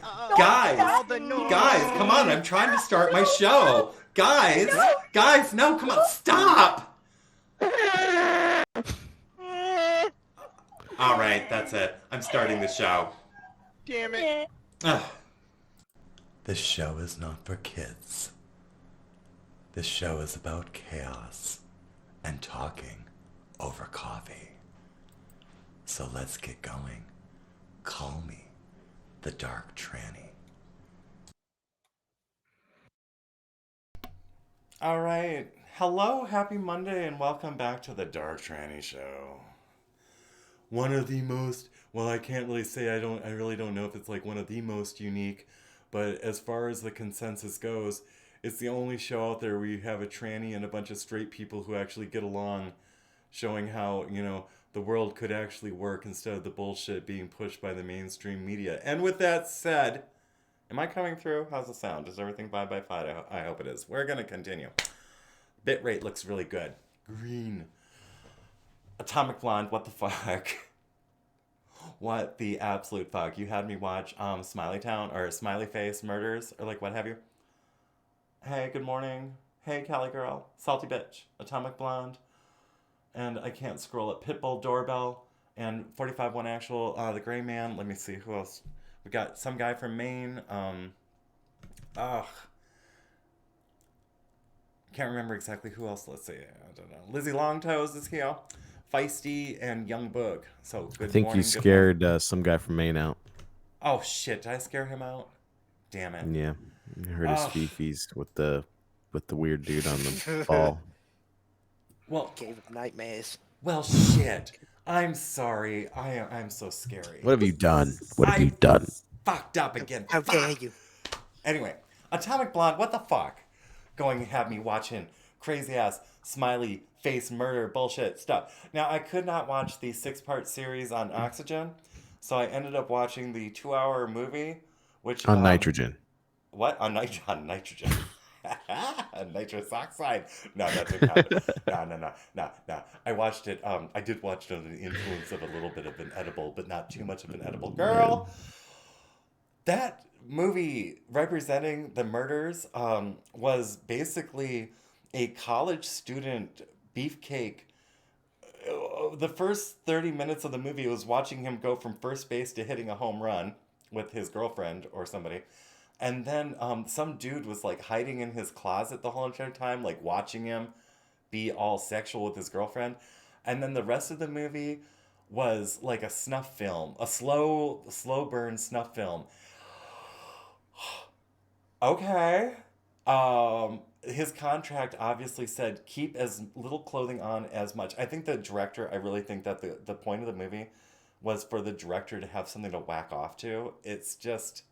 Guys, guys, come on! I'm trying to start my show. Guys, no, come on, stop! All right, that's it. I'm starting the show. Damn it. Ugh. This show is not for kids. This show is about chaos and talking over coffee. So let's get going. Call me the DarkTranny. All right. Hello, happy Monday, and welcome back to the DarkTranny Show. One of the most, well, I can't really say, I really don't know if it's like one of the most unique, but as far as the consensus goes, it's the only show out there where you have a tranny and a bunch of straight people who actually get along, showing how, the world could actually work instead of the bullshit being pushed by the mainstream media. And with that said, am I coming through? How's the sound? Is everything 5x5? I hope it is. We're going to continue. Bitrate looks really good. Green. Atomic Blonde, what the fuck? What the absolute fuck? You had me watch Smiley Town or Smiley Face Murders or like what have you. Hey, good morning. Hey, Cali Girl. Salty Bitch. Atomic Blonde. And I can't scroll up. Pitbull Doorbell. And 45-1 Actual. The Gray Man. Let me see. Who else? We got some guy from Maine. Can't remember exactly who else. Let's see. I don't know. Lizzie Longtoes is here. Feisty and Young Boog. So good I think morning. you scared some guy from Maine out. Oh shit! Did I scare him out? Damn it! Yeah, I heard his fifis with the weird dude on the ball. Well, Gave him nightmares. Well, shit. I'm sorry. I'm so scary. What have you done? What have you done? Fucked up again. How dare you? Anyway, Atomic Blonde. What the fuck? Going to have me watching crazy ass smiley face murder bullshit stuff. Now, I could not watch the 6-part series on Oxygen, so I ended up watching the 2-hour movie, which On nitrogen. What? On nitrogen. Nitrous oxide. No, that didn't happen. No. I watched it. I did watch it under the influence of a little bit of an edible, but not too much of an edible. Girl, that movie representing the murders was basically a college student beefcake. The first 30 minutes of the movie was watching him go from first base to hitting a home run with his girlfriend or somebody. And then some dude was like hiding in his closet the whole entire time, like watching him be all sexual with his girlfriend. And then the rest of the movie was like a snuff film, a slow burn snuff film. Okay. His contract obviously said keep as little clothing on as much. I think the director, I really think that the point of the movie was for the director to have something to whack off to. It's just...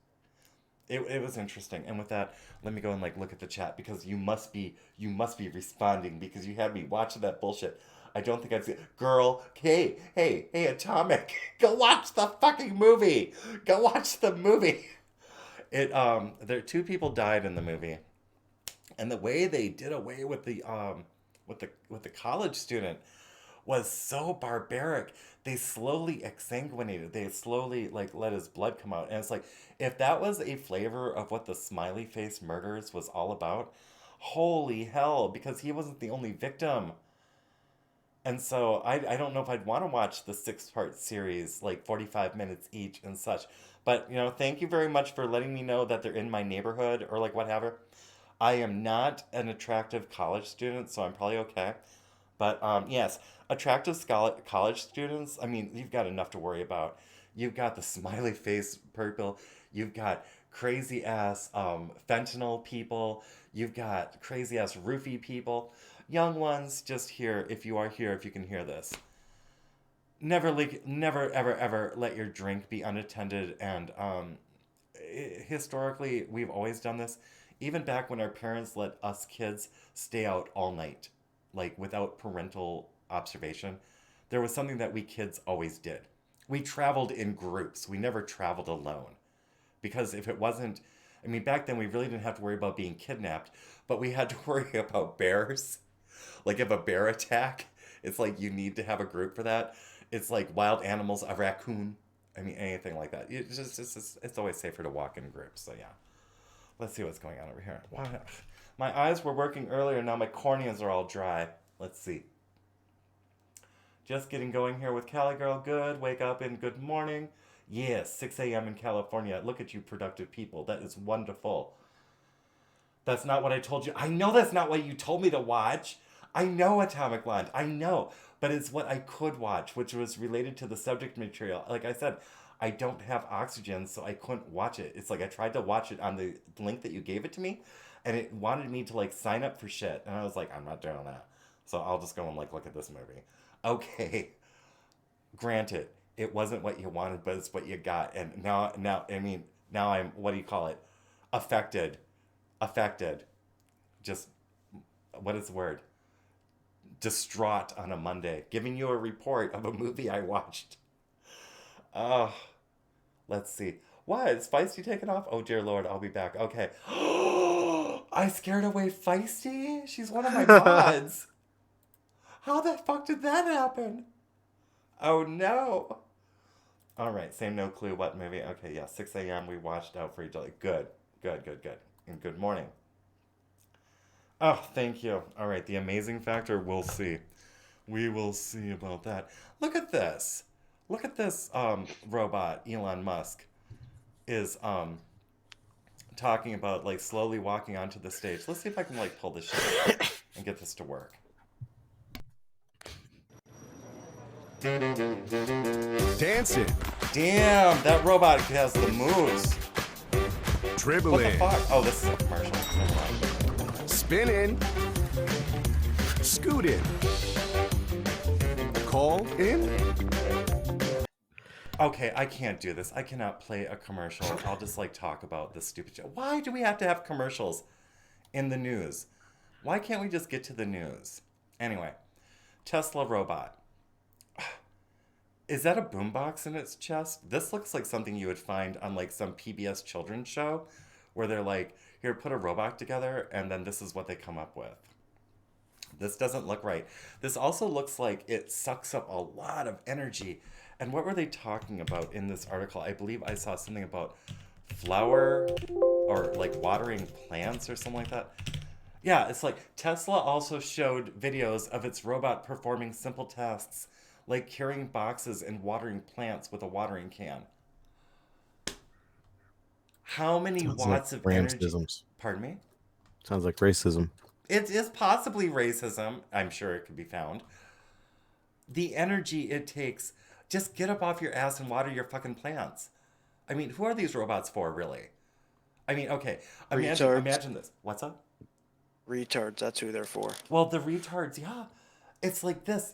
It was interesting. And with that, let me go and like look at the chat because you must be responding because you had me watching that bullshit. I don't think I've seen girl, hey, Atomic, go watch the fucking movie. Go watch the movie. There 2 people died in the movie. And the way they did away with the college student was so barbaric. They slowly exsanguinated. They slowly like let his blood come out. And it's like, if that was a flavor of what the Smiley Face Murders was all about, holy hell, because he wasn't the only victim. And so I don't know if I'd want to watch the 6-part series, like 45 minutes each and such. But, thank you very much for letting me know that they're in my neighborhood or like whatever. I am not an attractive college student, so I'm probably okay. But yes, attractive college students, I mean, you've got enough to worry about. You've got the smiley face purple. You've got crazy ass fentanyl people. You've got crazy ass roofie people. Young ones, just here, if you are here, if you can hear this. Never ever let your drink be unattended. And historically, we've always done this. Even back when our parents let us kids stay out all night, like without parental observation, there was something that we kids always did. We traveled in groups. We never traveled alone. Because if it wasn't, I mean, back then we really didn't have to worry about being kidnapped, but we had to worry about bears. Like if a bear attack, it's like you need to have a group for that. It's like wild animals, a raccoon, I mean, anything like that. It's always safer to walk in groups. So yeah, let's see what's going on over here. Wow. My eyes were working earlier. Now my corneas are all dry. Let's see. Just getting going here with Cali Girl. Good. Wake up and good morning. Yes, 6 a.m. in California. Look at you, productive people. That is wonderful. That's not what I told you. I know that's not what you told me to watch. I know Atomic Blonde. I know. But it's what I could watch, which was related to the subject material. Like I said, I don't have oxygen, so I couldn't watch it. It's like I tried to watch it on the link that you gave it to me, and it wanted me to like sign up for shit. And I was like, I'm not doing that. So I'll just go and like look at this movie. Okay. Granted, it wasn't what you wanted, but it's what you got. And now I'm, what do you call it? Affected. Just, what is the word? Distraught on a Monday, giving you a report of a movie I watched. Oh, let's see. What? Is Feisty taken off? Oh, dear Lord, I'll be back. Okay. I scared away Feisty? She's one of my mods. How the fuck did that happen? Oh, no. All right, same no clue what movie. Okay, yeah, 6 a.m. we watched Out for Each Other. Good. And good morning. Oh, thank you. All right, the amazing factor, we'll see. We will see about that. Look at this. Look at this robot, Elon Musk, is talking about, like, slowly walking onto the stage. Let's see if I can, like, pull this shit up and get this to work. Dancing. Damn, that robot has the moves. Dribbling. What the fuck? Oh, this is a commercial. Never mind. Spinning. Scooting. Call in. Okay, I can't do this. I cannot play a commercial. I'll just like talk about this stupid shit. Why do we have to have commercials in the news? Why can't we just get to the news? Anyway, Tesla robot. Is that a boombox in its chest? This looks like something you would find on like some PBS children's show where they're like, here, put a robot together, and then this is what they come up with. This doesn't look right. This also looks like it sucks up a lot of energy. And what were they talking about in this article? I believe I saw something about flower or like watering plants or something like that. Yeah, it's like Tesla also showed videos of its robot performing simple tasks like carrying boxes and watering plants with a watering can. How many Sounds watts like of energy? racism. Pardon me? Sounds like racism. It is possibly racism. I'm sure it could be found. The energy it takes. Just get up off your ass and water your fucking plants. I mean, who are these robots for, really? I mean, okay. Imagine this. What's up? Retards, that's who they're for. Well, the retards, yeah. It's like this.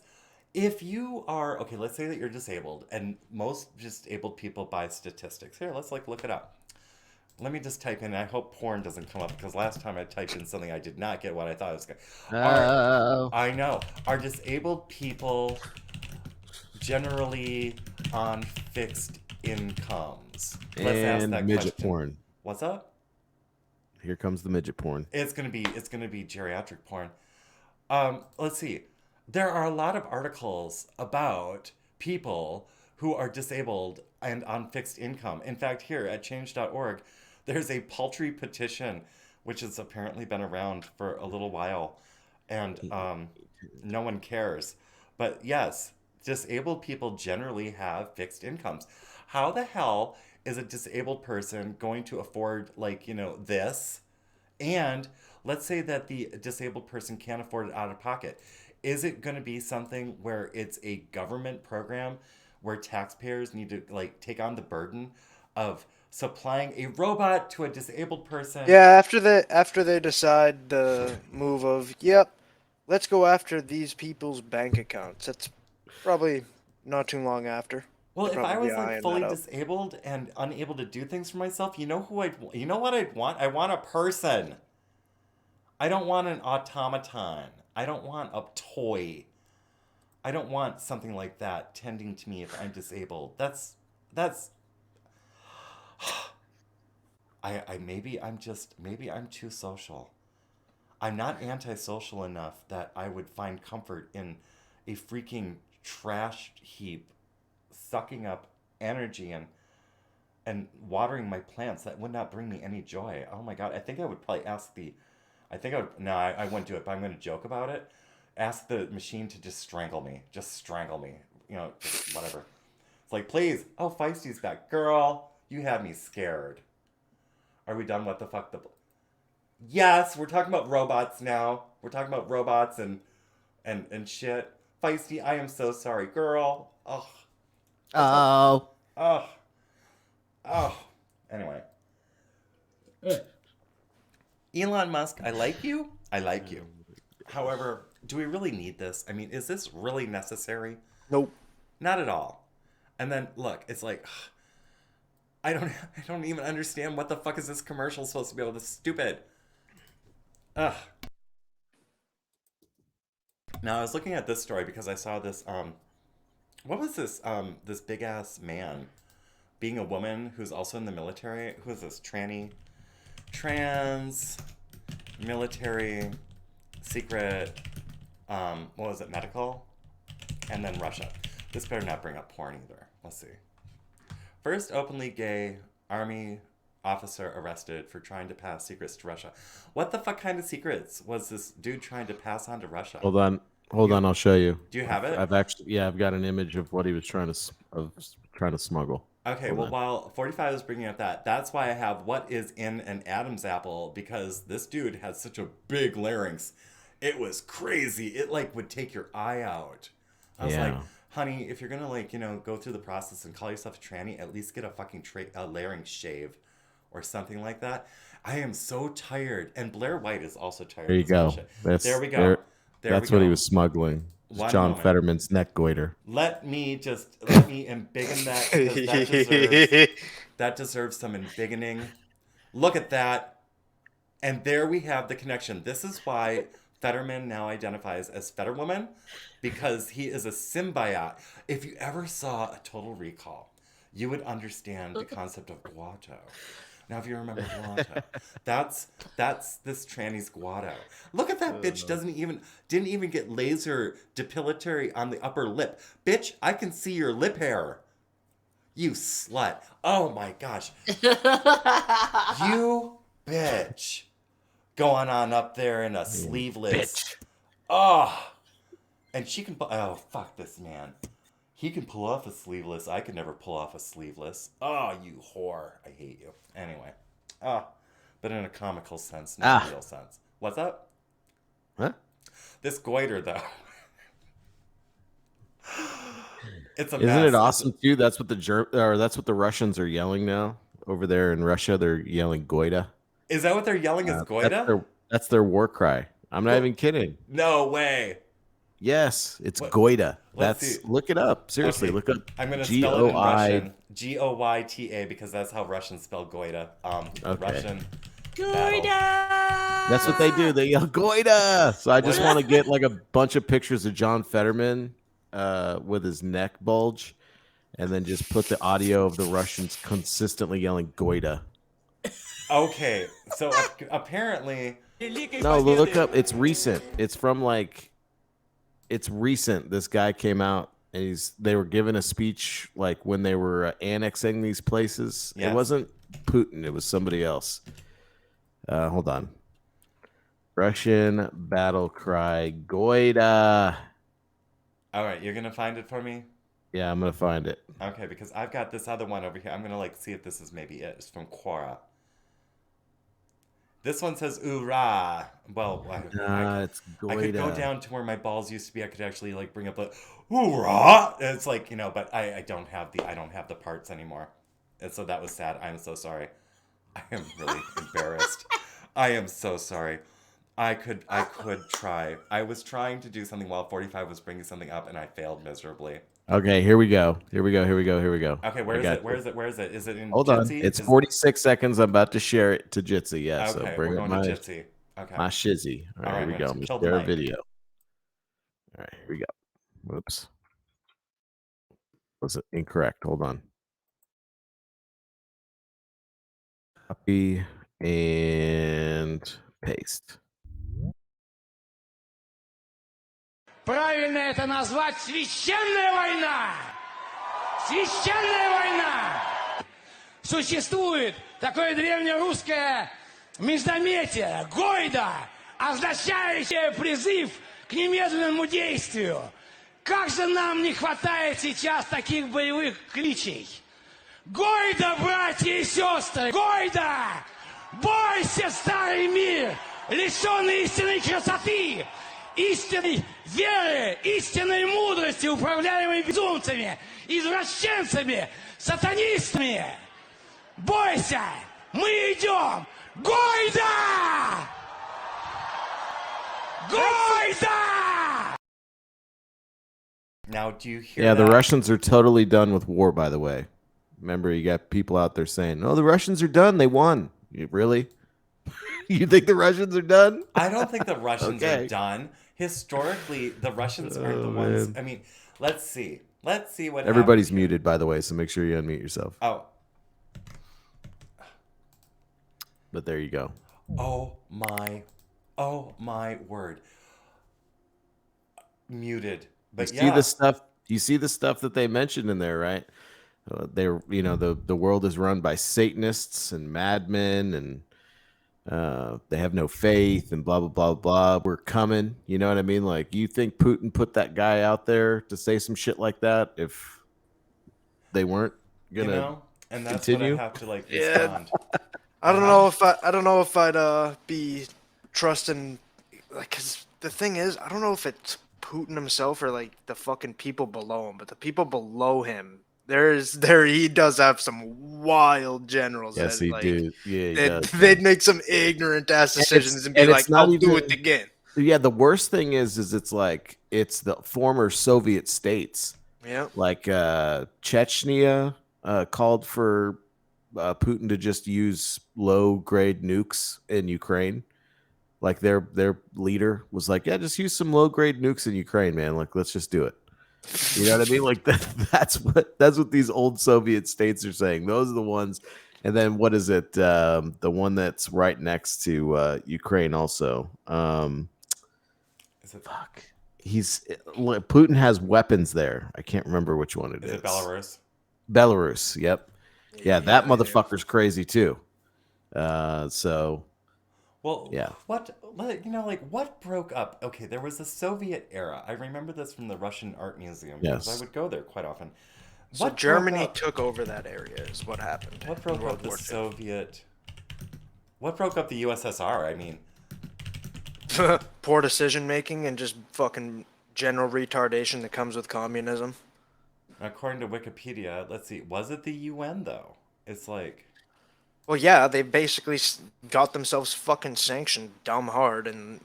If you are, okay, let's say that you're disabled, and most disabled people by statistics. Here, let's like look it up. Let me just type in, I hope porn doesn't come up, because last time I typed in something I did not get what I thought it was going to. I know. Are disabled people generally on fixed incomes? Let's ask that midget question. porn. What's up? Here comes the midget porn. It's gonna be geriatric porn. Let's see. There are a lot of articles about people who are disabled and on fixed income. In fact, here at change.org, there's a paltry petition which has apparently been around for a little while, and no one cares. But yes, disabled people generally have fixed incomes. How the hell is a disabled person going to afford, like, this? And let's say that the disabled person can't afford it out of pocket. Is it going to be something where it's a government program where taxpayers need to, like, take on the burden of supplying a robot to a disabled person? Yeah, after they decide the move of, yep, let's go after these people's bank accounts. That's probably not too long after. Well, They'll if I probably was like iron fully that out. disabled and unable to do things for myself, you know what I'd want? I want a person. I don't want an automaton. I don't want a toy. I don't want something like that tending to me if I'm disabled. That's maybe I'm too social. I'm not antisocial enough that I would find comfort in a freaking trash heap sucking up energy and watering my plants that would not bring me any joy. Oh my God. I think I would probably ask no, I wouldn't do it, but I'm going to joke about it. Ask the machine to just strangle me. Just strangle me. You know, just whatever. It's like, please. Oh, Feisty's back. Girl, you had me scared. Are we done? What the fuck? Yes, we're talking about robots now. We're talking about robots and shit. Feisty, I am so sorry. Girl. Ugh. Oh. Ugh. Oh. Anyway. Elon Musk, I like you. I like you. However, do we really need this? I mean, is this really necessary? Nope. Not at all. And then look, it's like I don't even understand what the fuck is this commercial supposed to be able to stupid. Ugh. Now I was looking at this story because I saw this what was this big ass man being a woman who's also in the military. Who is this? Trans military secret what was it, medical? And then Russia. This better not bring up porn either. Let's see. First openly gay army officer arrested for trying to pass secrets to Russia. What the fuck kind of secrets was this dude trying to pass on to Russia? Hold on, I'll show you. Do you have it? I've got an image of what he was trying to smuggle. Okay, Hold well, on. while 45 is bringing up that's why I have what is in an Adam's apple, because this dude had such a big larynx. It was crazy. It like would take your eye out. I was like, honey, if you're gonna like, you know, go through the process and call yourself a tranny, at least get a fucking larynx shave or something like that. I am so tired. And Blair White is also tired. There you of this go. bullshit. There we go. That's what he was smuggling. One John moment. Fetterman's neck goiter. Let me embiggen that, because that deserves some embiggening. Look at that. And there we have the connection. This is why Fetterman now identifies as Fetterwoman, because he is a symbiote. If you ever saw a Total Recall, you would understand the concept of Guato. Now, if you remember Guato, that's this tranny's Guato. Look at that bitch! Didn't even get laser depilatory on the upper lip. Bitch, I can see your lip hair. You slut! Oh my gosh! You bitch! Going on up there in a sleeveless. Oh, and she can. Oh fuck this man. He can pull off a sleeveless. I could never pull off a sleeveless. Oh, you whore. I hate you. Anyway. But in a comical sense, not a real sense. What's up? Huh? This goiter, though. It's a Isn't mess. it awesome too? That's what the Russians are yelling now over there in Russia. They're yelling "Goita." Is that what they're yelling? Is goita? That's their war cry. I'm not even kidding. No way. Yes, it's Goita. Let's see. Look it up. Seriously, Okay. look up. I'm going to spell it in Russian. Goyta, because that's how Russians spell goita. Russian. Goita! That's what they do. They yell Goita. So I just want to get like a bunch of pictures of John Fetterman with his neck bulge, and then just put the audio of the Russians consistently yelling Goita. Okay, so apparently... No, look up. It's recent. It's from like... It's recent. This guy came out and they were giving a speech like when they were annexing these places. Yes. It wasn't Putin. It was somebody else. Hold on. Russian battle cry Goita. All right, you're going to find it for me? Yeah, I'm going to find it. Okay, because I've got this other one over here. I'm going to like see if this is maybe it. It's from Quora. This one says "Oorah." Well, It's Goita. I could go down to where my balls used to be. I could actually like bring up the "Oorah." It's like, you know, but I don't have the parts anymore, and so that was sad. I'm so sorry. I am really embarrassed. I am so sorry. I could try. I was trying to do something while 45 was bringing something up, and I failed miserably. Okay, here we go. Okay, Where is it? Is it in Hold Jitsi? on. It's 46 seconds. I'm about to share it to Jitsi. Yeah, Okay, so bring we're up going my, to Jitsi. Okay. my shizzy. All right, here we go. I'm kill going to the share a mic. video. All right, here we go. Whoops. Was it incorrect? Hold on. Copy and paste. Правильно это назвать священная война! Священная война! Существует такое древнерусское междометие «Гойда», означающее призыв к немедленному действию. Как же нам не хватает сейчас таких боевых кличей? Гойда, братья и сестры! Гойда! Бойся, старый мир, лишенный истинной красоты, истинной веры, истинной мудрости, управляемой безумцами, извращенцами, сатанистами! Бойся! Мы идем! Гойда! Гойда! Now, do you hear Yeah, the that? Russians are totally done with war, by the way. Remember, you got people out there saying, "Oh, the Russians are done. They won." Really? You think the Russians are done? I don't think the Russians Okay. are done. Historically, the Russians aren't the ones. man. I mean, let's see. Let's see what Everybody's happened here. muted, by the way, so make sure you unmute yourself. Oh, But there you go. oh my word. Muted. But You yeah. see the stuff. You see the stuff that they mentioned in there, right? They're, the world is run by Satanists and madmen, and they have no faith, and blah blah blah blah. We're coming. You know what I mean? Like, you think Putin put that guy out there to say some shit like that if they weren't gonna? And that's continue? what I have to like Yeah. respond. I don't know if I'd be trusting, like, cause the thing is, I don't know if it's Putin himself or like the fucking people below him, but the people below him, he does have some wild generals. Yes, that, he like, do. Yeah, he they'd, does. they'd make some ignorant ass decisions and be and like, it's not "I'll do even- it again." Yeah, the worst thing is it's like it's the former Soviet states, Yeah. like Chechnya called for Putin to just use low grade nukes in Ukraine. Like their leader was like, yeah, just use some low grade nukes in Ukraine, man. Like, let's just do it. You know what I mean? Like that's what these old Soviet states are saying. Those are the ones. And then what is it? The one that's right next to Ukraine also. Is it Putin has weapons there. I can't remember which one it is. is it Belarus? Belarus. Yep. Yeah, that Yeah. motherfucker's crazy too. So Well, Yeah. what broke up? Okay, there was the Soviet era. I remember this from the Russian Art Museum because Yes. I would go there quite often. So What broke Germany up- took over that area is what happened. What in broke World up the War II. Soviet? What broke up the USSR? I mean, Poor decision making and just fucking general retardation that comes with communism. according to Wikipedia, let's see. Was it the UN though? It's like, Well, yeah, they basically got themselves fucking sanctioned dumb hard, and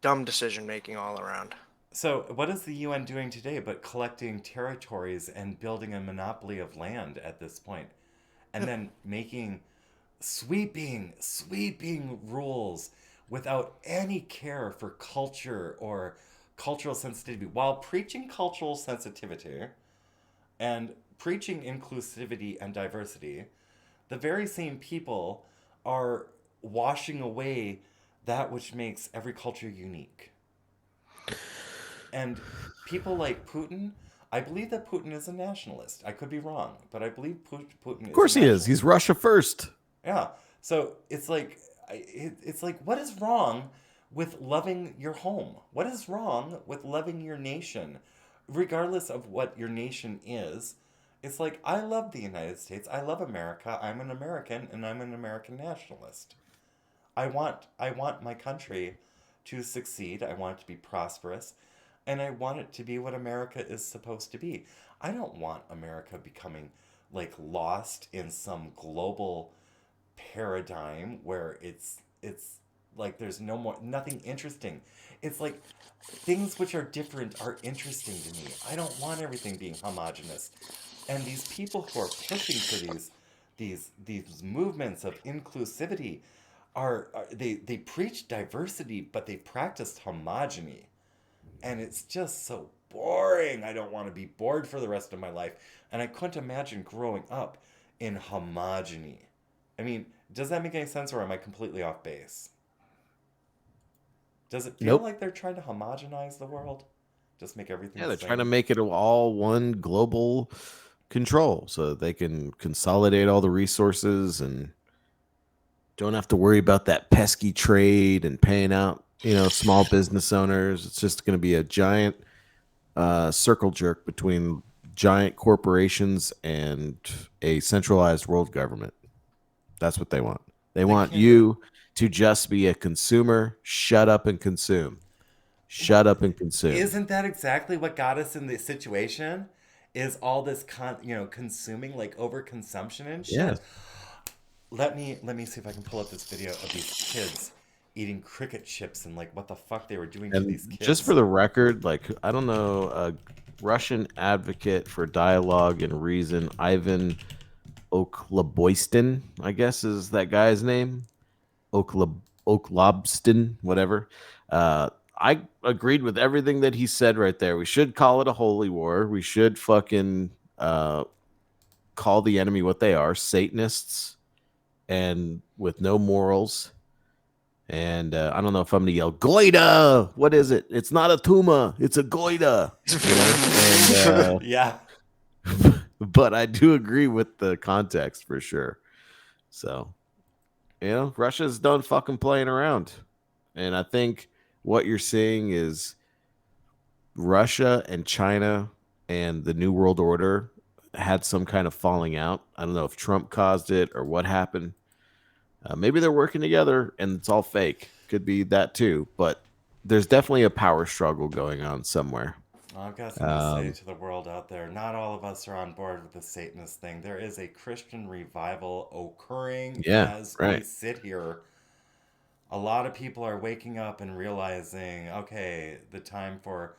dumb decision making all around. so what is the UN doing today but collecting territories and building a monopoly of land at this point, and then making sweeping rules without any care for culture or cultural sensitivity, while preaching cultural sensitivity and preaching inclusivity and diversity. The very same people are washing away that which makes every culture unique. And people like Putin, I believe that Putin is a nationalist. I could be wrong, but I believe Putin is. of course a he is. nationalist. He's Russia first. Yeah. So it's like, what is wrong with loving your home? What is wrong with loving your nation, regardless of what your nation is? It's like, I love the United States. I love America. I'm an American, and I'm an American nationalist. I want my country to succeed. I want it to be prosperous, and I want it to be what America is supposed to be. I don't want America becoming like lost in some global paradigm where it's like there's nothing interesting. It's like things which are different are interesting to me. I don't want everything being homogenous. And these people who are pushing for these movements of inclusivity they preach diversity, but they practice homogeny. And it's just so boring. I don't want to be bored for the rest of my life. And I couldn't imagine growing up in homogeny. I mean, does that make any sense, or am I completely off base? Does it feel Nope. like they're trying to homogenize the world? Just make everything. Yeah, the they're trying to same. make it all one global control so that they can consolidate all the resources and don't have to worry about that pesky trade and paying out, small business owners. It's just going to be a giant circle jerk between giant corporations and a centralized world government. That's what they want. They want can't- you to just be a consumer. Shut up and consume. Shut up and consume. Isn't that exactly what got us in this situation? Is all this consuming, like overconsumption and shit? Yeah. Let me see if I can pull up this video of these kids eating cricket chips and like what the fuck they were doing to And these kids. just for the record, like, I don't know, a Russian advocate for dialogue and reason, Ivan Oklaboystin, I guess is that guy's name. Oklobstin, whatever. I agreed with everything that he said right there. We should call it a holy war. We should fucking call the enemy what they are, Satanists, and with no morals. And I don't know if I'm going to yell, Goida! What is it? It's not a Tuma. It's a Goida. And, Yeah. but I do agree with the context for sure. So, Russia's done fucking playing around. And I think what you're seeing is Russia and China and the New World Order had some kind of falling out. I don't know if Trump caused it or what happened. Maybe they're working together and it's all fake. Could be that too. But there's definitely a power struggle going on somewhere. I've got something to say to the world out there. Not all of us are on board with the Satanist thing. There is a Christian revival occurring as we sit here. A lot of people are waking up and realizing, okay, the time for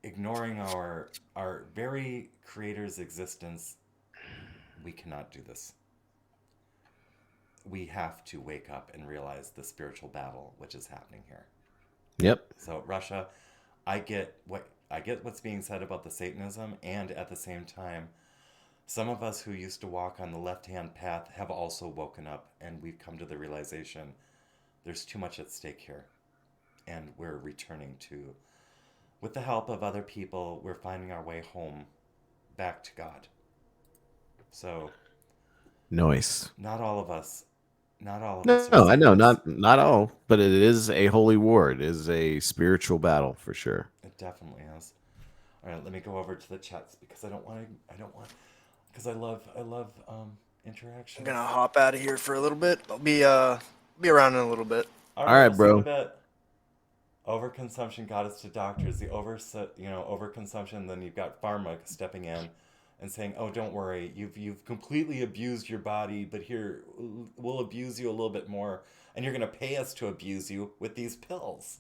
ignoring our very creator's existence. We cannot do this. We have to wake up and realize the spiritual battle which is happening here. Yep. So Russia, I get what's being said about the Satanism, and at the same time, some of us who used to walk on the left-hand path have also woken up, and we've come to the realization there's too much at stake here, and we're returning to, with the help of other people, we're finding our way home, back to God. So, Noise. not all of us. No, are I know, Satanists. not all, but it is a holy war. It is a spiritual battle for sure. It definitely is. All right, let me go over to the chats because I because I love interaction. I'm gonna hop out of here for a little bit. I'll be around in a little bit. All right, we'll see you in a bro. bit. Overconsumption got us to doctors. The overconsumption. Then you've got pharma stepping in and saying, "Oh, don't worry, you've completely abused your body, but here we'll abuse you a little bit more, and you're gonna pay us to abuse you with these pills."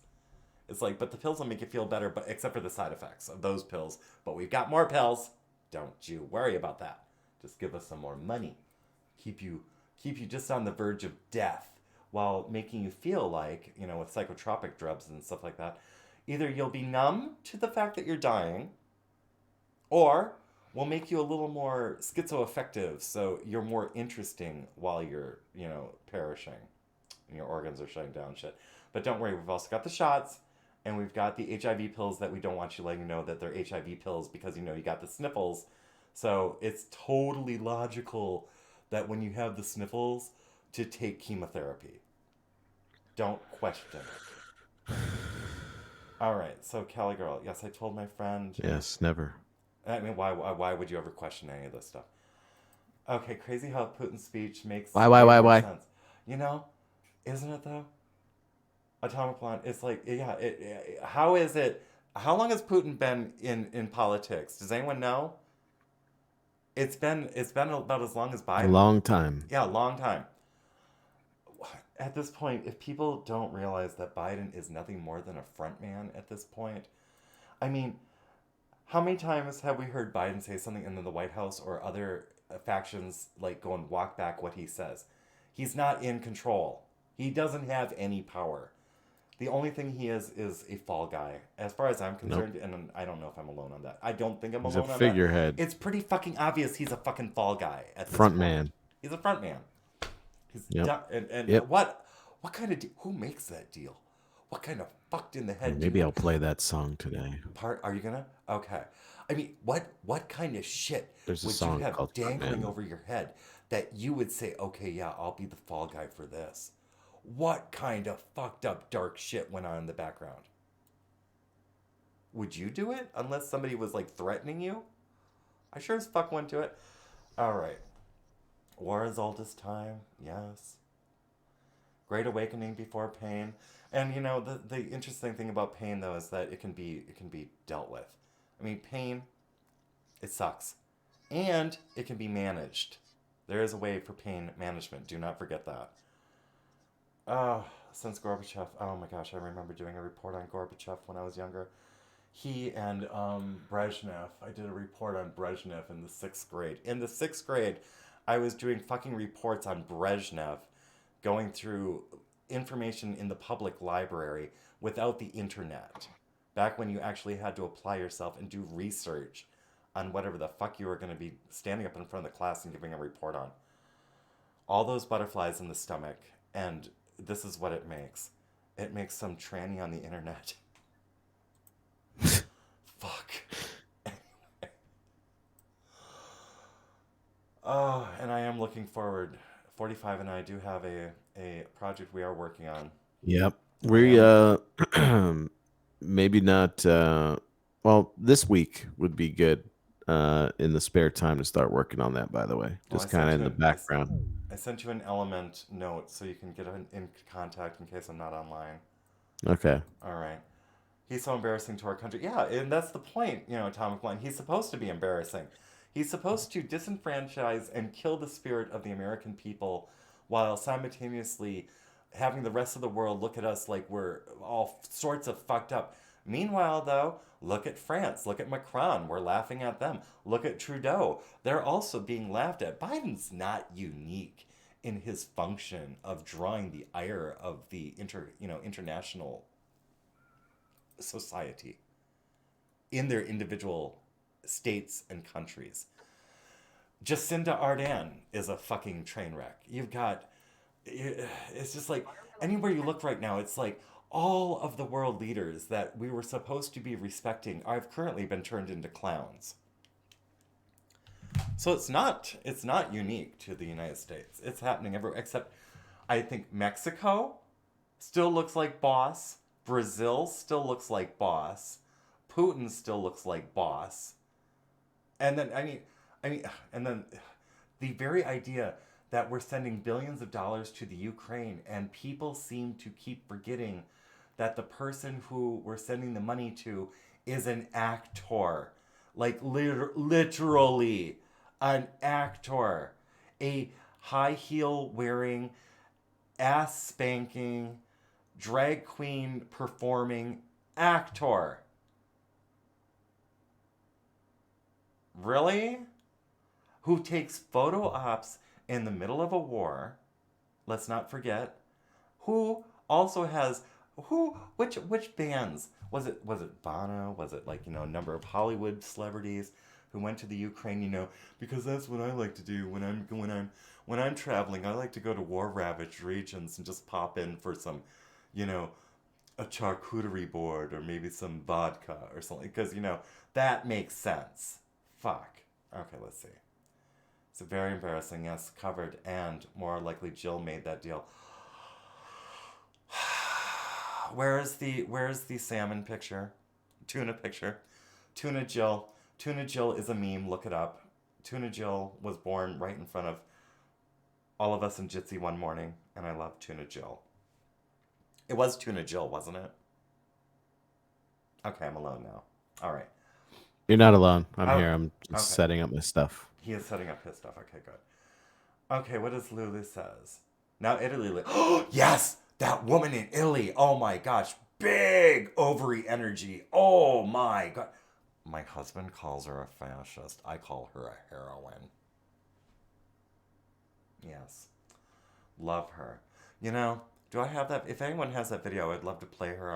It's like, but the pills will make you feel better, but except for the side effects of those pills. But we've got more pills. Don't you worry about that. Just give us some more money. Keep you just on the verge of death while making you feel like, with psychotropic drugs and stuff like that, either you'll be numb to the fact that you're dying, or we'll make you a little more schizoaffective so you're more interesting while you're, perishing and your organs are shutting down shit. But don't worry, we've also got the shots. And we've got the HIV pills that we don't want you letting you know that they're HIV pills because, you got the sniffles. So it's totally logical that when you have the sniffles to take chemotherapy. Don't question it. All right. So Cali girl, yes, I told my friend. Yes, never. I mean, why would you ever question any of this stuff? Okay. Crazy how Putin's speech makes Why? more sense. Isn't it though? Atomic blonde. It's like, yeah. How is it? How long has Putin been in politics? Does anyone know? It's been about as long as Biden. A long time. Yeah, a long time. At this point, if people don't realize that Biden is nothing more than a front man at this point, I mean, how many times have we heard Biden say something and then the White House or other factions go and walk back what he says? He's not in control. He doesn't have any power. The only thing he is a fall guy, as far as I'm concerned, and I don't know if I'm alone on that. I don't think I'm alone on that. He's a figurehead. It's pretty fucking obvious he's a fucking fall guy at this front point. man. He's a front man. Yep. And Yep. what kind of who makes that deal? What kind of fucked in the head? Maybe I'll play that song today. Are you gonna? Okay. I mean, what kind of shit There's a would you song have called dangling Stuntman. over your head that you would say, okay, yeah, I'll be the fall guy for this? What kind of fucked up dark shit went on in the background? Would you do it unless somebody was like threatening you? I sure as fuck wouldn't do it. All right. War is oldest time. Yes. Great awakening before pain. And you know, the interesting thing about pain though is that it can be dealt with. I mean, pain, it sucks. And it can be managed. There is a way for pain management. Do not forget that. Since Gorbachev, oh my gosh, I remember doing a report on Gorbachev when I was younger. He and Brezhnev, I did a report on Brezhnev in the 6th grade. In the 6th grade, I was doing fucking reports on Brezhnev, going through information in the public library without the internet. Back when you actually had to apply yourself and do research on whatever the fuck you were going to be standing up in front of the class and giving a report on. All those butterflies in the stomach, and this is what it makes. It makes some tranny on the internet. Fuck. Oh, and I am looking forward. 45 and I do have a project we are working on. Yep. We maybe not well, this week would be good in the spare time to start working on that, by the way. Well, Just kind of in the background. I sent you an element note so you can get in contact in case I'm not online. Okay. All right. He's so embarrassing to our country. Yeah, and that's the point, you know, Atomic One. He's supposed to be embarrassing. He's supposed to disenfranchise and kill the spirit of the American people while simultaneously having the rest of the world look at us like we're all sorts of fucked up. Meanwhile, though, look at France. Look at Macron. We're laughing at them. Look at Trudeau. They're also being laughed at. Biden's not unique in his function of drawing the ire of the international society in their individual states and countries. Jacinda Ardern is a fucking train wreck. You've got, it's just like anywhere you look right now, it's like all of the world leaders that we were supposed to be respecting have currently been turned into clowns. So it's not unique to the United States. It's happening everywhere, except I think Mexico still looks like boss. Brazil still looks like boss. Putin still looks like boss. And then and then the very idea that we're sending billions of dollars to the Ukraine, and people seem to keep forgetting that the person who we're sending the money to is an actor. Like literally an actor. A high heel wearing, ass spanking, drag queen performing actor. Really? Who takes photo ops in the middle of a war, let's not forget, who also has which bands was it Bono, was it like, you know, a number of Hollywood celebrities who went to the Ukraine, you know, because that's what I like to do when I'm traveling. I like to go to war ravaged regions and just pop in for some, you know, a charcuterie board or maybe some vodka or something, because, you know, that makes sense. Fuck. Okay, let's see. It's very embarrassing. Yes, covered, and more likely Jill made that deal. Where's the salmon picture? Tuna picture. Tuna Jill. Tuna Jill is a meme. Look it up. Tuna Jill was born right in front of all of us in Jitsi one morning, and I love Tuna Jill. It was Tuna Jill, wasn't it? Okay, I'm alone now. All right. You're not alone. I'm here. I'm Okay. setting up my stuff. He is setting up his stuff. Okay, good. Okay, what does Lulu says? Now Italy. Oh, yes! That woman in Italy. Oh my gosh. Big ovary energy. Oh my god. My husband calls her a fascist. I call her a heroine. Yes. Love her. You know, do I have that? If anyone has that video, I'd love to play her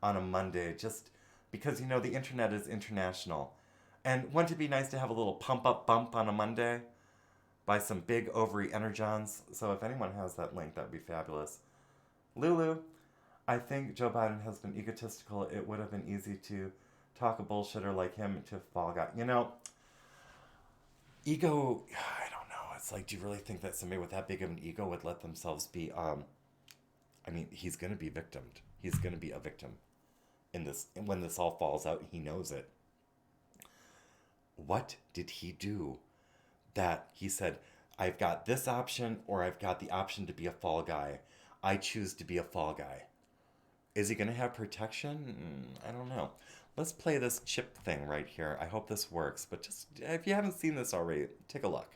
on a Monday, just because, you know, the internet is international. And wouldn't it be nice to have a little pump-up bump on a Monday by some big ovary energons? So if anyone has that link, that would be fabulous. Lulu, I think Joe Biden has been egotistical. It would have been easy to talk a bullshitter like him to fall guy. You know, ego, I don't know. It's like, do you really think that somebody with that big of an ego would let themselves be, I mean, he's going to be victimed. He's going to be a victim in this. And when this all falls out, he knows it. What did he do that he said, I've got this option or I've got the option to be a fall guy. I choose to be a fall guy. Is he going to have protection? I don't know. Let's play this chip thing right here. I hope this works. But just, if you haven't seen this already, take a look.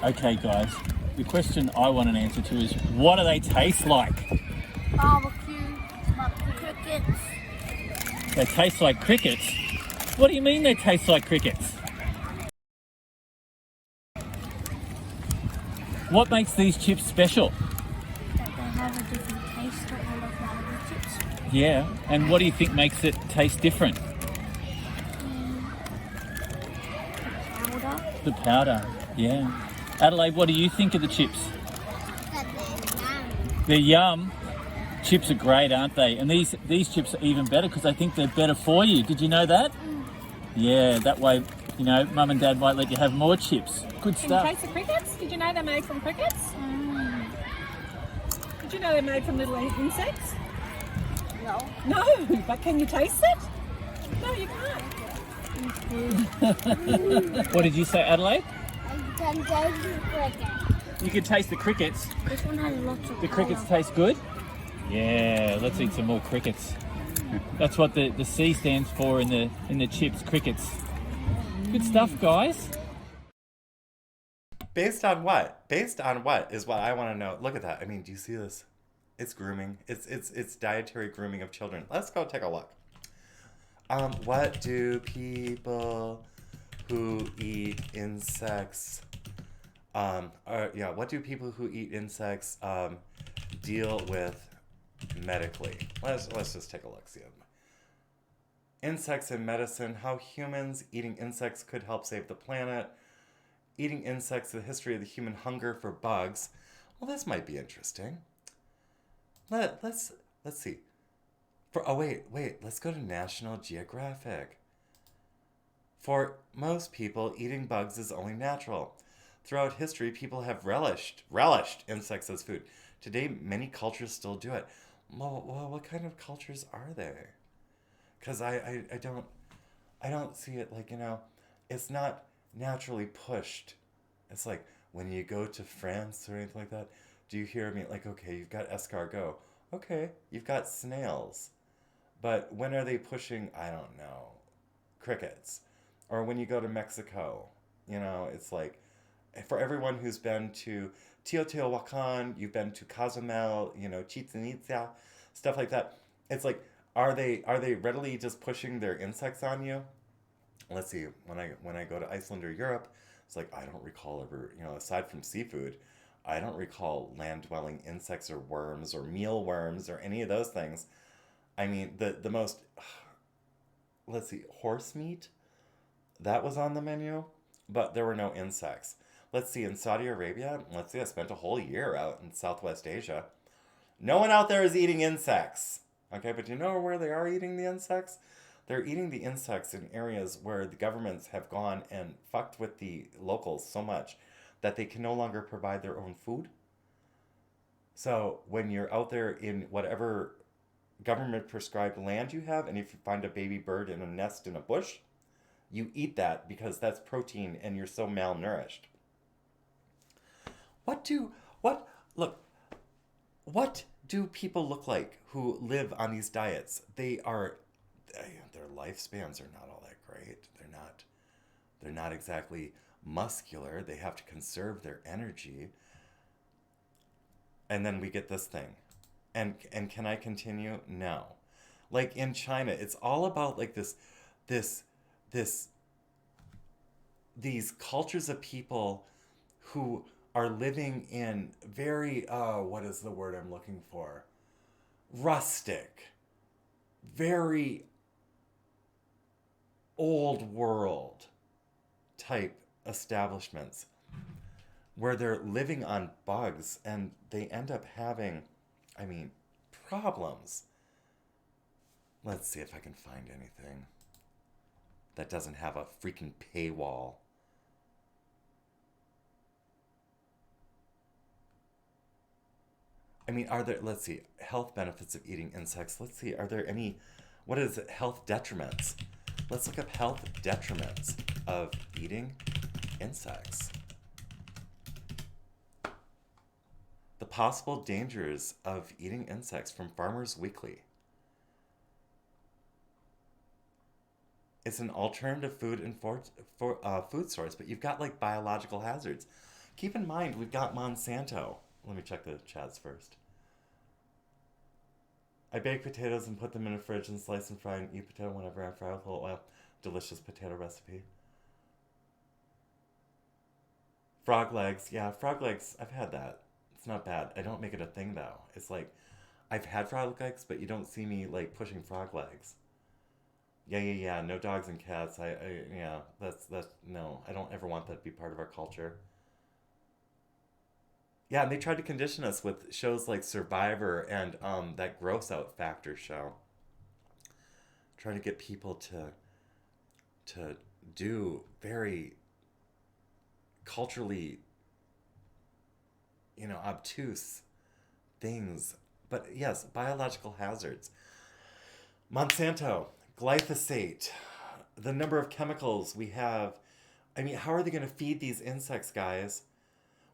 Okay, guys. The question I want an answer to is, what do they taste like? Barbecue, crickets. They taste like crickets? What do you mean they taste like crickets? What makes these chips special? That they have a different taste to all of the other chips. Yeah, and what do you think makes it taste different? Powder. The powder, yeah. Adelaide, what do you think of the chips? That They're yum. Chips are great, aren't they? And these chips are even better because I think they're better for you. Did you know that? Yeah, that way, you know, Mum and Dad might let you have more chips. Good Can you stuff. taste the crickets? Did you know they're made from crickets? Did you know they're made from little insects? No. No, but can you taste it? No, you can't. What did you say, Adelaide? I can taste the cricket. You could taste the crickets. This one has lots of The crickets colour. taste good? Yeah, let's eat some more crickets. That's what the C stands for in the chips, crickets. Good stuff, guys. Based on what? Based on what is what I want to know. Look at that. I mean, do you see this? It's grooming. It's dietary grooming of children. Let's go take a look. What do people who eat insects what do people who eat insects deal with medically? Let's just take a look. See them. Insects in medicine, how humans eating insects could help save the planet. Eating insects, the history of the human hunger for bugs. Well, this might be interesting. Let's see. Let's go to National Geographic. For most people, eating bugs is only natural. Throughout history, people have relished insects as food. Today, many cultures still do it. Well, what kind of cultures are there? Because I don't see it like, it's not naturally pushed. It's like when you go to France or anything like that, do you hear me like, okay, you've got escargot. Okay, you've got snails. But when are they pushing, I don't know, crickets? Or when you go to Mexico, it's like, for everyone who's been to Teotihuacan, you've been to Cozumel, Chichen Itza, stuff like that. It's like, are they readily just pushing their insects on you? Let's see, when I go to Iceland or Europe, it's like, I don't recall ever, aside from seafood, I don't recall land-dwelling insects or worms or mealworms or any of those things. I mean, the most, let's see, horse meat, that was on the menu, but there were no insects. Let's see, in Saudi Arabia, I spent a whole year out in Southwest Asia. No one out there is eating insects. Okay, but you know where they are eating the insects? They're eating the insects in areas where the governments have gone and fucked with the locals so much that they can no longer provide their own food. So when you're out there in whatever government prescribed land you have, and if you find a baby bird in a nest in a bush, you eat that because that's protein and you're so malnourished. What do people look like who live on these diets? Their lifespans are not all that great. They're not exactly muscular. They have to conserve their energy. And then we get this thing. And can I continue? No. Like in China, it's all about like these cultures of people who are living in very, what is the word I'm looking for? Rustic. Very old world type establishments where they're living on bugs and they end up having, I mean, problems. Let's see if I can find anything that doesn't have a freaking paywall. I mean, are there, let's see, health benefits of eating insects. Let's see, are there any, what is it, health detriments? Let's look up health detriments of eating insects. The possible dangers of eating insects from Farmers Weekly. It's an alternative food and food source, but you've got like biological hazards. Keep in mind, we've got Monsanto. Let me check the chats first. I bake potatoes and put them in a fridge and slice and fry and eat potato whenever I fry with olive oil. Delicious potato recipe. Frog legs. Yeah, frog legs. I've had that. It's not bad. I don't make it a thing though. It's like, I've had frog legs, but you don't see me like pushing frog legs. Yeah. No dogs and cats. Yeah, that's, no. I don't ever want that to be part of our culture. Yeah, and they tried to condition us with shows like Survivor and that Gross Out Factor show. Trying to get people to do very culturally, obtuse things. But yes, biological hazards. Monsanto, glyphosate, the number of chemicals we have. I mean, how are they going to feed these insects, guys?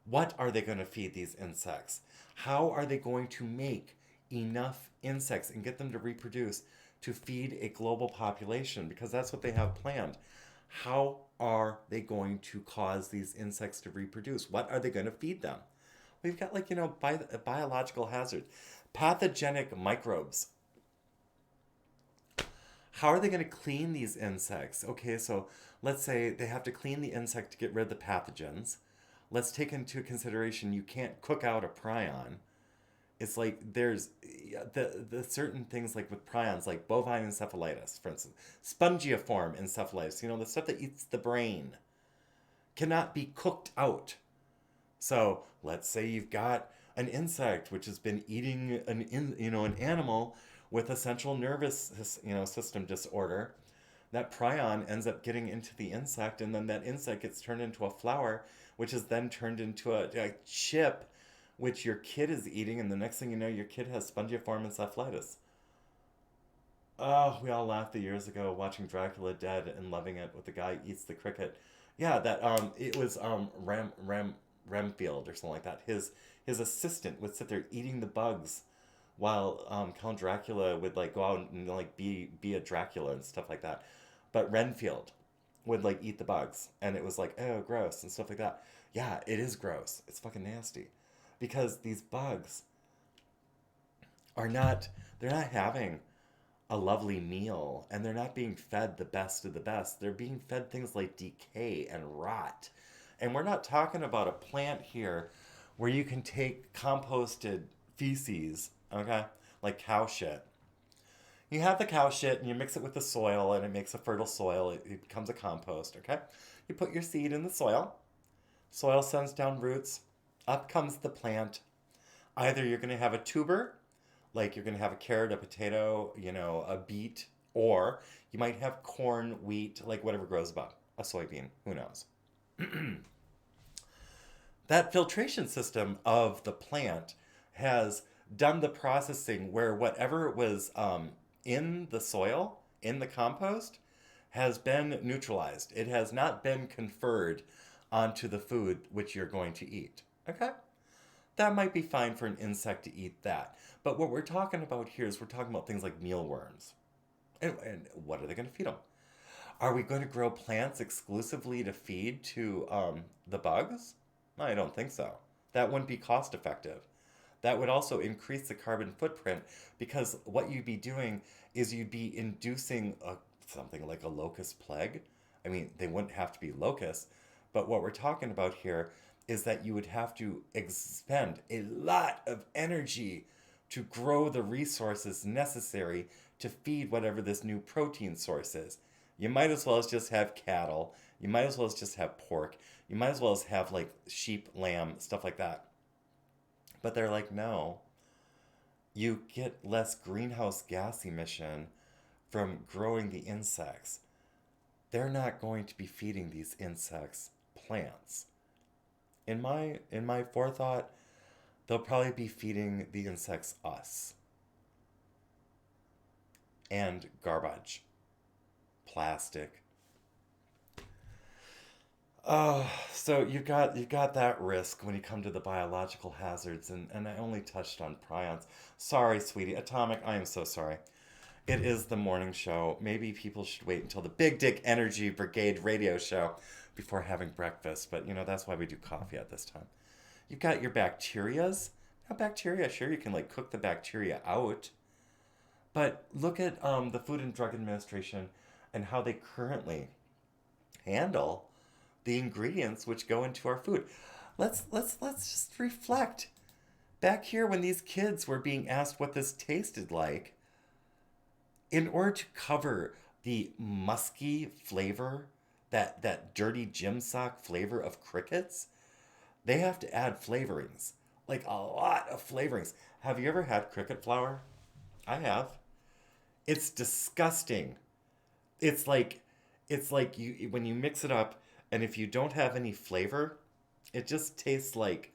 What are they going to feed these insects? How are they going to make enough insects and get them to reproduce to feed a global population? Because that's what they have planned. How are they going to cause these insects to reproduce? What are they going to feed them? We've got biological hazards, pathogenic microbes. How are they going to clean these insects? Okay, so let's say they have to clean the insect to get rid of the pathogens. Let's take into consideration you can't cook out a prion. It's like there's the certain things like with prions, like bovine encephalitis, for instance, spongiform encephalitis, the stuff that eats the brain, cannot be cooked out. So let's say you've got an insect which has been eating an animal with a central nervous system disorder. That prion ends up getting into the insect, and then that insect gets turned into a flower, which is then turned into a chip, which your kid is eating, and the next thing you know, your kid has spongiform encephalitis. Oh, we all laughed years ago watching Dracula Dead and loving it with the guy who eats the cricket. Yeah, that it was Remfield or something like that. His assistant would sit there eating the bugs while Count Dracula would like go out and like be a Dracula and stuff like that. But Renfield would like eat the bugs, and it was like, oh, gross and stuff like that. Yeah, it is gross. It's fucking nasty, because these bugs they're not having a lovely meal, and they're not being fed the best of the best. They're being fed things like decay and rot. And we're not talking about a plant here where you can take composted feces, okay, like cow shit. You have the cow shit and you mix it with the soil and it makes a fertile soil. It becomes a compost, okay? You put your seed in the soil. Soil sends down roots. Up comes the plant. Either you're going to have a tuber, like you're going to have a carrot, a potato, a beet, or you might have corn, wheat, like whatever grows above, a soybean, who knows. That filtration system of the plant has done the processing where whatever was in the soil, in the compost, has been neutralized. It has not been conferred onto the food which you're going to eat. Okay? That might be fine for an insect to eat that. But what we're talking about here is we're talking about things like mealworms. And what are they going to feed them? Are we going to grow plants exclusively to feed to the bugs? I don't think so. That wouldn't be cost effective. That would also increase the carbon footprint, because what you'd be doing is you'd be inducing something like a locust plague. I mean, they wouldn't have to be locusts, but what we're talking about here is that you would have to expend a lot of energy to grow the resources necessary to feed whatever this new protein source is. You might as well just have cattle. You might as well just have pork. You might as well have like sheep, lamb, stuff like that. But they're like, no. You get less greenhouse gas emission from growing the insects. They're not going to be feeding these insects plants. In my forethought, they'll probably be feeding the insects us. And garbage. Plastic. So you've got that risk when you come to the biological hazards, and I only touched on prions. Sorry, sweetie. Atomic, I am so sorry. It is the morning show. Maybe people should wait until the Big Dick Energy Brigade radio show before having breakfast, but that's why we do coffee at this time. You've got your bacterias. Now bacteria, sure, you can like cook the bacteria out, but look at the Food and Drug Administration and how they currently handle the ingredients which go into our food. Let's just reflect. Back here when these kids were being asked what this tasted like, in order to cover the musky flavor, that dirty gym sock flavor of crickets, they have to add flavorings. Like a lot of flavorings. Have you ever had cricket flour? I have. It's disgusting. It's like you when you mix it up, and if you don't have any flavor, it just tastes like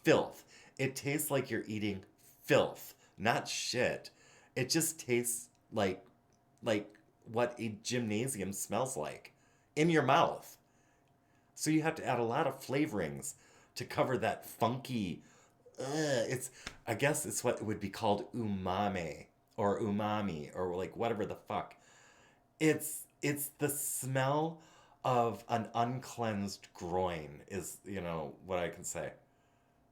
filth. It tastes like you're eating filth, not shit. It just tastes like what a gymnasium smells like in your mouth. So you have to add a lot of flavorings to cover that funky. I guess it's what it would be called umami or like whatever the fuck. It's the smell of an uncleansed groin is what I can say.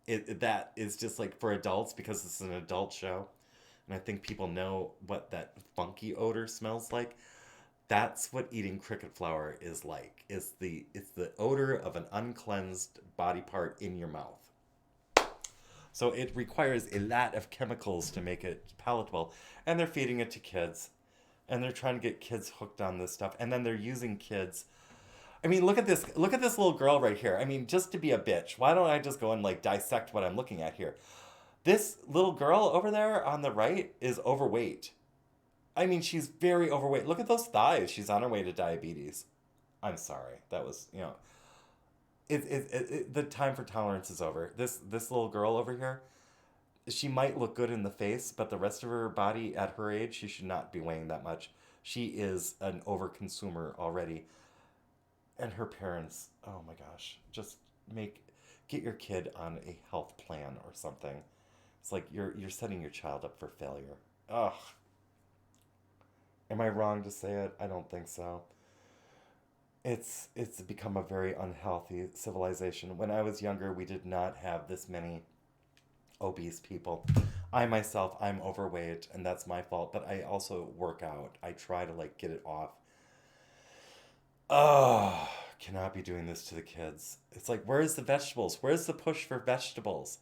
That is just like for adults because it's an adult show, and I think people know what that funky odor smells like. That's what eating cricket flour is like. It's the odor of an uncleansed body part in your mouth. So it requires a lot of chemicals to make it palatable, and they're feeding it to kids, and they're trying to get kids hooked on this stuff, and then they're using kids. I mean, look at this little girl right here. I mean, just to be a bitch, why don't I just go and like dissect what I'm looking at here? This little girl over there on the right is overweight. I mean, she's very overweight. Look at those thighs. She's on her way to diabetes. I'm sorry. That was, the time for tolerance is over. This little girl over here, she might look good in the face, but the rest of her body at her age, she should not be weighing that much. She is an overconsumer already. And her parents, oh my gosh, just get your kid on a health plan or something. It's like you're setting your child up for failure. Ugh. Am I wrong to say it? I don't think so. It's become a very unhealthy civilization. When I was younger, we did not have this many obese people. I myself, I'm overweight, and that's my fault, but I also work out. I try to like get it off. Oh, cannot be doing this to the kids. It's like, where's the vegetables? Where's the push for vegetables?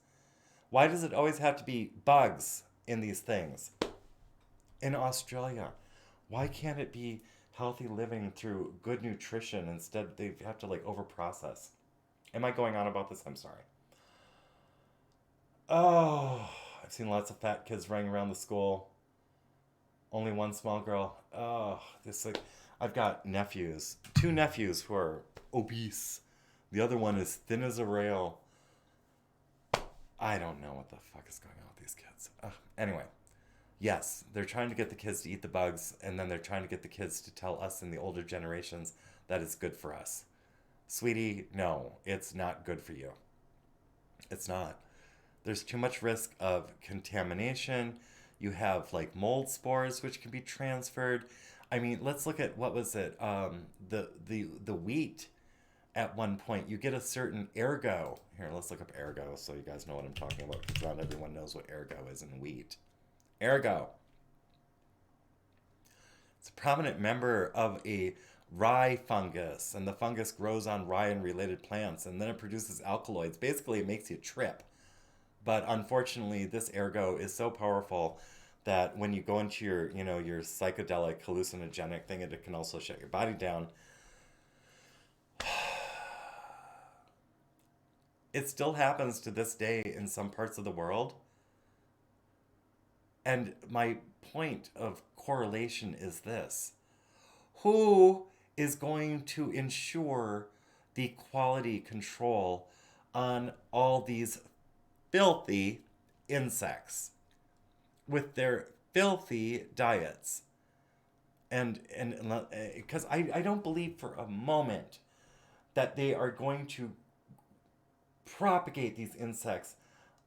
Why does it always have to be bugs in these things? In Australia, why can't it be healthy living through good nutrition? Instead, they have to like overprocess. Am I going on about this? I'm sorry. Oh, I've seen lots of fat kids running around the school. Only one small girl. Oh, this like, I've got nephews, 2 nephews who are obese. The other one is thin as a rail. I don't know what the fuck is going on with these kids. Anyway. Yes, they're trying to get the kids to eat the bugs, and then they're trying to get the kids to tell us in the older generations that it's good for us. Sweetie, no, it's not good for you. It's not. There's too much risk of contamination. You have like mold spores which can be transferred. I mean, let's look at what was it? The wheat. At one point, you get a certain ergo. Here, let's look up ergo so you guys know what I'm talking about, because not everyone knows what ergo is in wheat. Ergo. It's a prominent member of a rye fungus, and the fungus grows on rye and related plants, and then it produces alkaloids. Basically, it makes you trip. But unfortunately, this ergo is so powerful that when you go into your, your psychedelic hallucinogenic thing, it can also shut your body down. It still happens to this day in some parts of the world. And my point of correlation is this. Who is going to ensure the quality control on all these filthy insects with their filthy diets? And because I don't believe for a moment that they are going to propagate these insects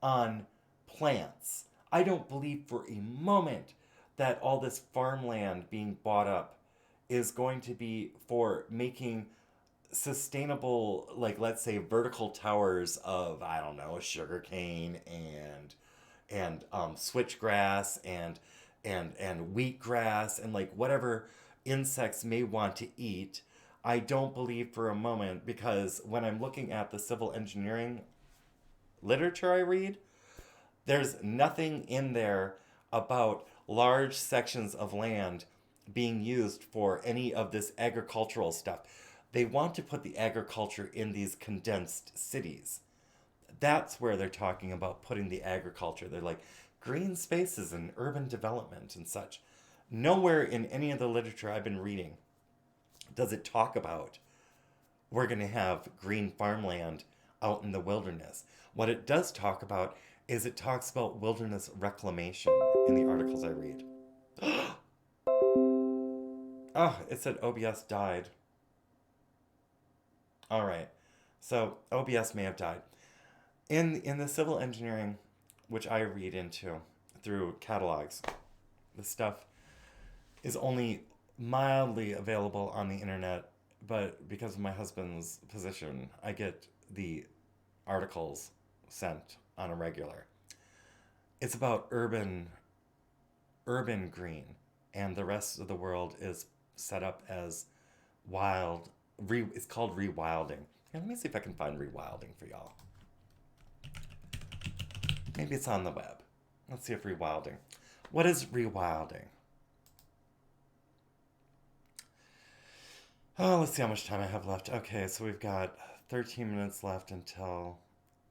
on plants. I don't believe for a moment that all this farmland being bought up is going to be for making sustainable, like, let's say, vertical towers of, I don't know, sugarcane and switchgrass and wheatgrass and like whatever insects may want to eat. I don't believe for a moment, because when I'm looking at the civil engineering literature I read, there's nothing in there about large sections of land being used for any of this agricultural stuff. They want to put the agriculture in these condensed cities. That's where they're talking about putting the agriculture. They're like green spaces and urban development and such. Nowhere in any of the literature I've been reading does it talk about we're going to have green farmland out in the wilderness. What it does talk about is it talks about wilderness reclamation in the articles I read. Oh, it said OBS died. All right. So OBS may have died. In the civil engineering, which I read into through catalogs, the stuff is only mildly available on the internet, but because of my husband's position, I get the articles sent on a regular. It's about urban green, and the rest of the world is set up as wild. It's called rewilding. Here, let me see if I can find rewilding for y'all. Maybe it's on the web. Let's see if rewilding. What is rewilding? Oh, let's see how much time I have left. Okay, so we've got 13 minutes left until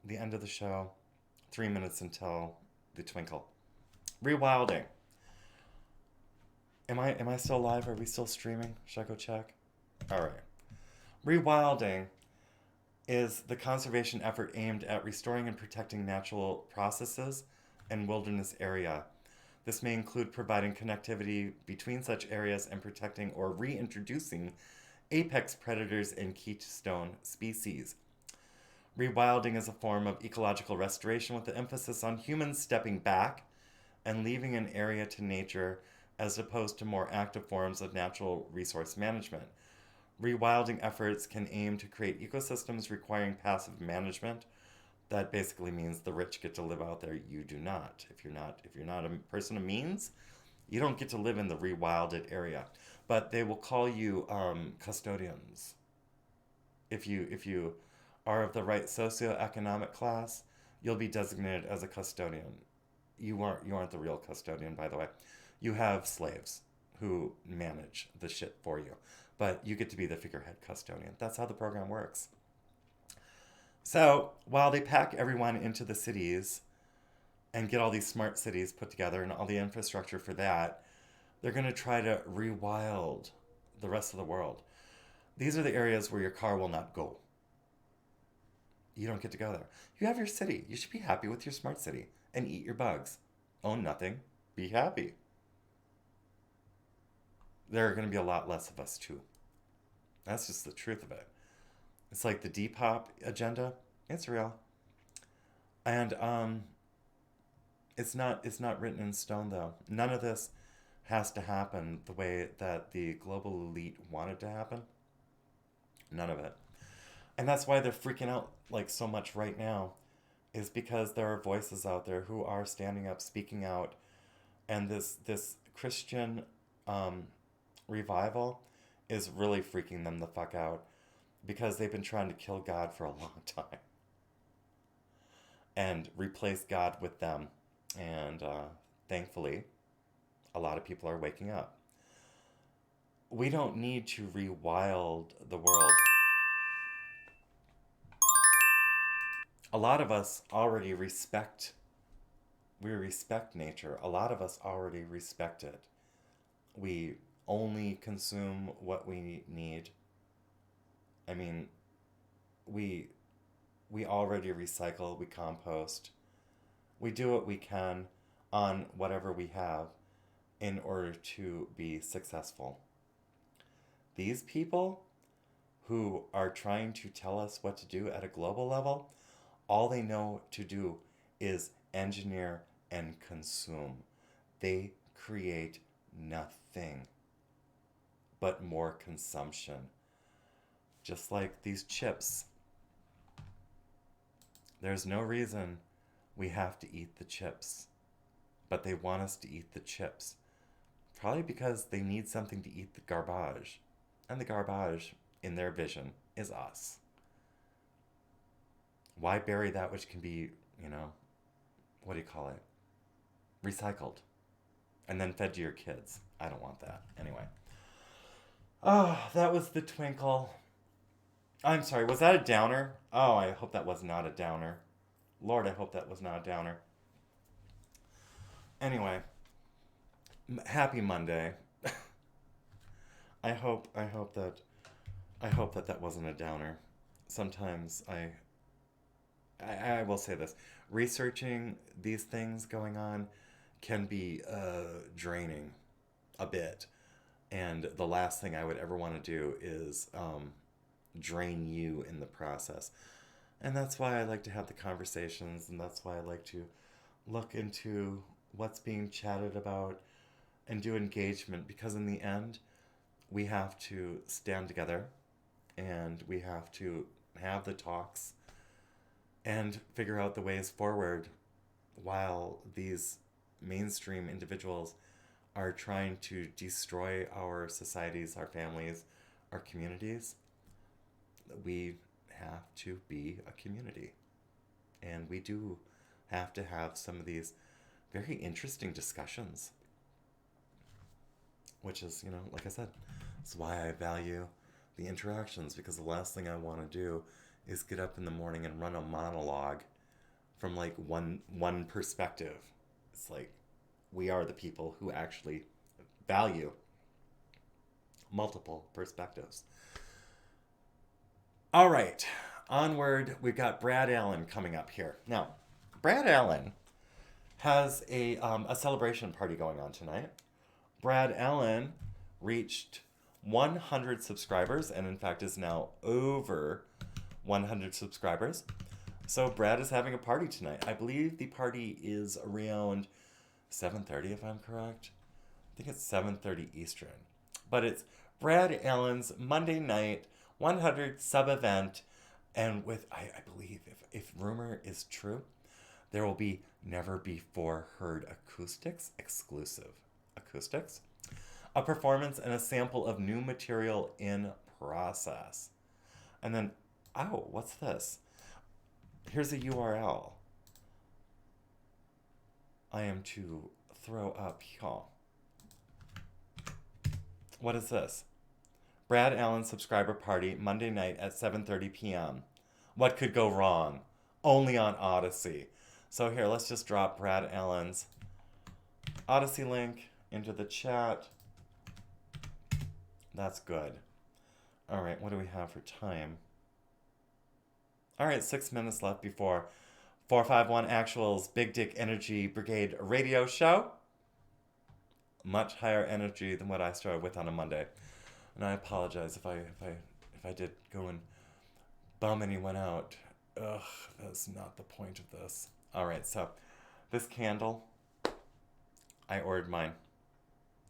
the end of the show. 3 minutes until the twinkle. Rewilding. Am I still live? Are we still streaming? Should I go check? All right. Rewilding is the conservation effort aimed at restoring and protecting natural processes and wilderness area. This may include providing connectivity between such areas and protecting or reintroducing apex predators and keystone species. Rewilding is a form of ecological restoration with the emphasis on humans stepping back and leaving an area to nature, as opposed to more active forms of natural resource management. Rewilding efforts can aim to create ecosystems requiring passive management. That basically means the rich get to live out there. You do not. If you're not a person of means, you don't get to live in the rewilded area. But they will call you custodians. If you are of the right socioeconomic class, you'll be designated as a custodian. You aren't the real custodian, by the way. You have slaves who manage the shit for you, but you get to be the figurehead custodian. That's how the program works. So while they pack everyone into the cities and get all these smart cities put together and all the infrastructure for that, they're going to try to rewild the rest of the world. These are the areas where your car will not go. You don't get to go there. You have your city. You should be happy with your smart city and eat your bugs. Own nothing. Be happy. There are going to be a lot less of us too. That's just the truth of it. It's like the Depop agenda. It's real. And it's not written in stone though. None of this has to happen the way that the global elite wanted to happen. None of it. And that's why they're freaking out like so much right now, is because there are voices out there who are standing up, speaking out, and this Christian revival is really freaking them the fuck out, because they've been trying to kill God for a long time and replace God with them. And thankfully, a lot of people are waking up. We don't need to rewild the world. A lot of us already respect nature. A lot of us already respect it. We only consume what we need. I mean, we already recycle, we compost. We do what we can on whatever we have in order to be successful. These people who are trying to tell us what to do at a global level, all they know to do is engineer and consume. They create nothing but more consumption. Just like these chips. There's no reason we have to eat the chips, but they want us to eat the chips. Probably because they need something to eat the garbage. And the garbage, in their vision, is us. Why bury that which can be, what do you call it? Recycled. And then fed to your kids. I don't want that. Anyway. Oh, that was the twinkle. I'm sorry, was that a downer? Oh, I hope that was not a downer. Lord, I hope that was not a downer. Anyway, happy Monday. I hope that wasn't a downer. Sometimes I will say this. Researching these things going on can be draining a bit. And the last thing I would ever want to do is drain you in the process. And that's why I like to have the conversations, and that's why I like to look into what's being chatted about and do engagement, because in the end, we have to stand together and we have to have the talks and figure out the ways forward while these mainstream individuals are trying to destroy our societies, our families, our communities. We have to be a community. And we do have to have some of these very interesting discussions. Which is, like I said, it's why I value the interactions, because the last thing I want to do is get up in the morning and run a monologue from like one perspective. It's like we are the people who actually value multiple perspectives. All right, onward. We've got Brad Allen coming up here. Now, Brad Allen has a celebration party going on tonight. Brad Allen reached 100 subscribers, and in fact is now over 100 subscribers. So Brad is having a party tonight. I believe the party is around 7:30, if I'm correct. I think it's 7:30 Eastern. But it's Brad Allen's Monday night 100 sub event, and with I believe if rumor is true, there will be never before heard exclusive acoustics, a performance, and a sample of new material in process. And then, what's this? Here's a URL I am to throw up here. What is this? Brad Allen subscriber party Monday night at 7:30 p.m. What could go wrong? Only on Odysee. So here, let's just drop Brad Allen's Odysee link into the chat. That's good. All right, what do we have for time? All right, 6 minutes left before 451 Actual's Big Dick Energy Brigade radio show. Much higher energy than what I started with on a Monday. And I apologize if I did go and bum anyone out. Ugh, that's not the point of this. All right, so this candle, I ordered mine.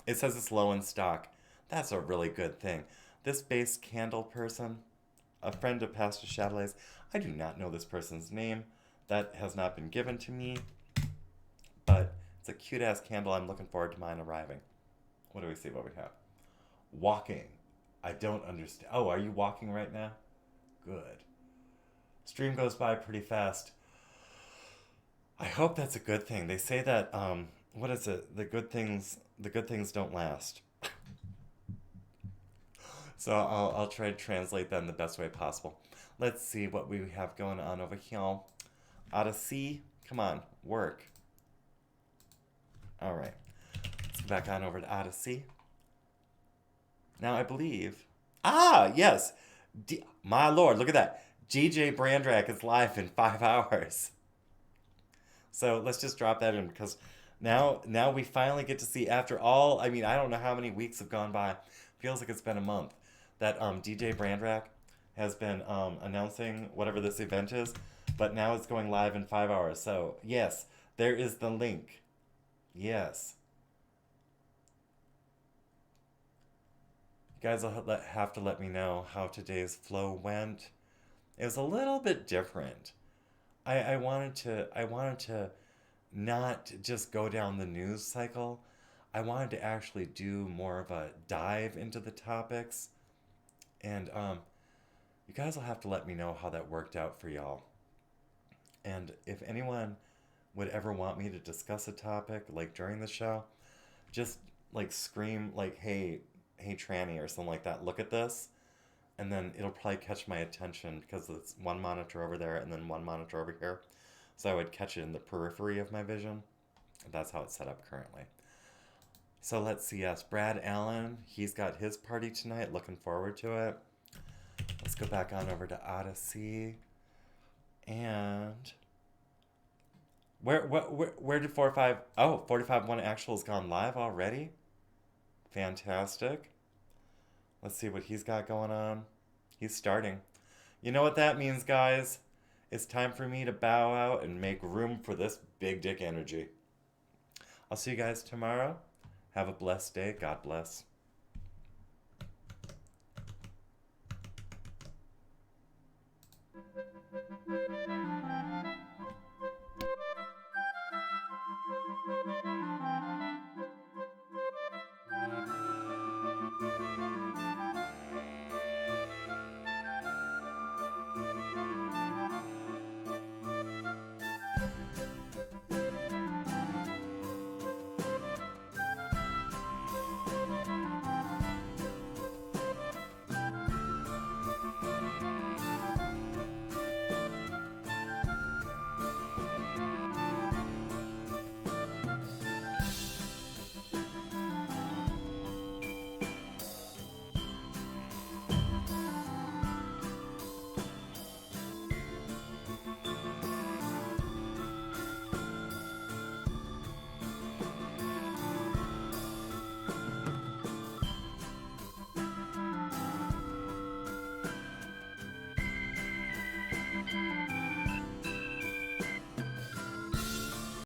It says it's low in stock. That's a really good thing. This base candle person, a friend of Pastor Chatelet's, I do not know this person's name. That has not been given to me. But it's a cute-ass candle. I'm looking forward to mine arriving. What do we see what we have? Walking. I don't understand. Oh, are you walking right now? Good. Stream goes by pretty fast. I hope that's a good thing. They say that what is it? The good things don't last. So I'll try to translate that in the best way possible. Let's see what we have going on over here. Odysee, come on, work. All right, let's go back on over to Odysee. Now I believe, yes, my lord, look at that. DJ Brandrak is live in 5 hours. So let's just drop that in because now we finally get to see, after all, I mean, I don't know how many weeks have gone by. Feels like it's been a month that DJ Brandrak has been announcing whatever this event is, but now it's going live in 5 hours. So yes, there is the link. Yes. You guys will have to let me know how today's flow went. It was a little bit different. I wanted to not just go down the news cycle. I wanted to actually do more of a dive into the topics. And you guys will have to let me know how that worked out for y'all. And if anyone would ever want me to discuss a topic like during the show, just like scream like, hey tranny, or something like that, look at this, and then it'll probably catch my attention because it's one monitor over there and then one monitor over here, so I would catch it in the periphery of my vision. That's how it's set up currently. So let's see. Yes, Brad Allen, he's got his party tonight, looking forward to it. Let's go back on over to Odysee. And where did 45? Oh, 45-1 actual has gone live already. Fantastic. Let's see what he's got going on. He's starting. You know what that means, guys? It's time for me to bow out and make room for this big dick energy. I'll see you guys tomorrow. Have a blessed day. God bless.